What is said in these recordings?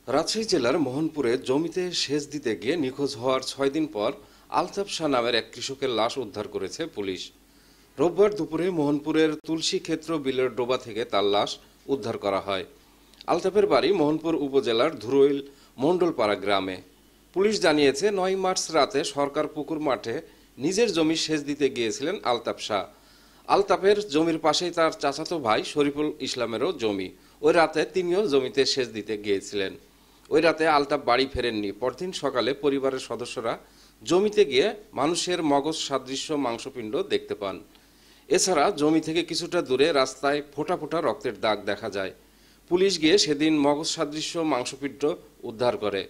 রাজশাহী জেলার মোহনপুরে জমিতে সেচ দিতে গিয়ে নিখোঁজ হওয়ার ৬ দিন পর আলতাফ শাহ নামের এক কৃষকের লাশ উদ্ধার করেছে পুলিশ। রোববার দুপুরে মোহনপুরের তুলসী ক্ষেত্র বিলের ডোবা থেকে তার লাশ উদ্ধার করা হয়। আলতাফের বাড়ি মোহনপুর উপজেলার ধুরইল মণ্ডলপাড়া গ্রামে। পুলিশ জানিয়েছে ৯ মার্চ রাতে সরকার পুকুর মাঠে নিজের জমি সেচ দিতে গিয়েছিলেন আলতাফ শাহ। আলতাফের জমির পাশেই তার চাচাতো ভাই শরীফুল ইসলামেরও জমি। ওই রাতে তিনিও জমিতে সেচ দিতে গিয়েছিলেন। ওই রাতে আলতাফ বাড়ি ফেরেননি। পরদিন সকালে পরিবারের সদস্যরা জমিতে গিয়ে মানুষের মগজ সাদৃশ্য মাংসপিণ্ড দেখতে পান। এছাড়া জমি থেকে কিছুটা দূরে রাস্তায় ফোঁটা ফোঁটা রক্তের দাগ দেখা যায়। পুলিশ গিয়ে সেদিন মগজ সাদৃশ্য মাংসপিণ্ড উদ্ধার করে।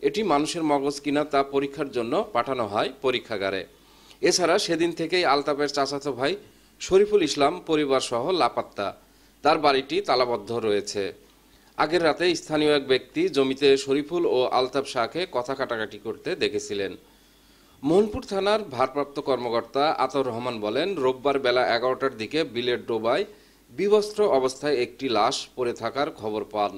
এটি মানুষের মগজ কিনা তা পরীক্ষার জন্য পাঠানো হয় পরীক্ষাগারে। এছাড়া সেদিন থেকেই আলতাফের চাচাতো ভাই শরীফুল ইসলাম পরিবারসহ লাপাত্তা। তার বাড়িটি তালাবদ্ধ রয়েছে। আগের রাতে স্থানীয় এক ব্যক্তি জমিতে শরীফুল ও আলতাফ শাহকে কথা কাটাকাটি করতে দেখেছিলেন। মোহনপুর থানার ভারপ্রাপ্ত কর্মকর্তা আতর রহমান বলেন, রোববার বেলা ১১টার দিকে বিলের ডোবায় বিবস্ত্র অবস্থায় একটি লাশ পড়ে থাকার খবর পান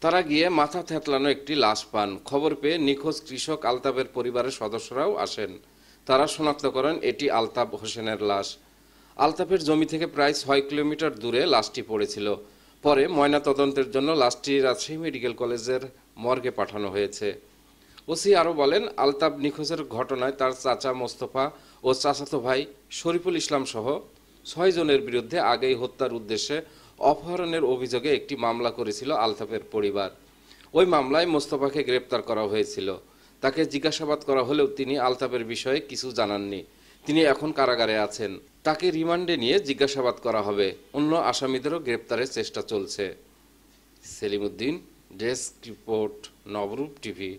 তারা গিয়ে মাথা থেতলানো একটি লাশ পান। খবর পেয়ে নিখোঁজ কৃষক আলতাফের পরিবারের সদস্যরাও আসেন। তারা শনাক্ত করেন এটি আলতাফ হোসেনের লাশ। আলতাফের জমি থেকে প্রায় ৬ কিলোমিটার দূরে লাশটি পড়েছিল। পরে ময়নাতদন্তের জন্য লাশটি রাজশাহী মেডিকেল কলেজের মর্গে পাঠানো হয়েছে। ওসি আরও বলেন, আলতাফ নিখোঁজের ঘটনায় তার চাচা মোস্তফা ও চাচাতো ভাই শরীফুল ইসলাম সহ ৬ জনের বিরুদ্ধে আগেই হত্যার উদ্দেশ্যে অপহরণের অভিযোগে একটি মামলা করেছিল আলতাফের পরিবার। ওই মামলায় মোস্তফাকে গ্রেপ্তার করা হয়েছিল। তাকে জিজ্ঞাসাবাদ করা হলেও তিনি আলতাফের বিষয়ে কিছু জানাননি। তিনি এখন কারাগারে আছেন। তাকে রিমান্ডে নিয়ে জিজ্ঞাসাবাদ করা হবে। অন্য আসামিদেরও গ্রেপ্তারের চেষ্টা চলছে। সেলিম উদ্দিন, ডেস্ক রিপোর্ট, নবরূপ টিভি।